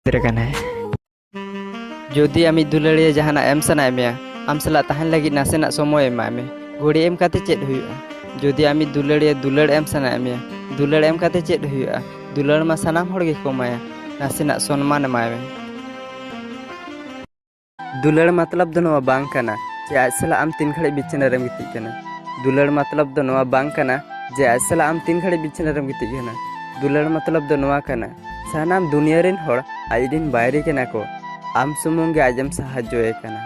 है जोदी आमी दुलाड़िया जहाना एम सनाय मेया आम सला तहन लगी नासेना समय एमा में घड़ी एम काते चेद हुआ जोदी आमी दुलाड़िया दुलाड़ एम सनाय मेया दुलाड़ एम काते चेद हुआ दुलाड़ मा सानाम हर गे को एमाया नासेना सम्मान एमाय में दुलाड़ मतलब दो नोआ बांग कना जे आज सला आम तीन घड़ी बिछना रेम गिती कना दुलाड़ मतलब दो नोआ बांग कना जे आज सला आम तीन घड़ी बिछना रेम गिती कना दुलाड़ मतलब दो नोआ कना सानाम दुनिया रेन हर आइडिन बायरे कना को आम सुमुंगे आजम साहाज्य कना।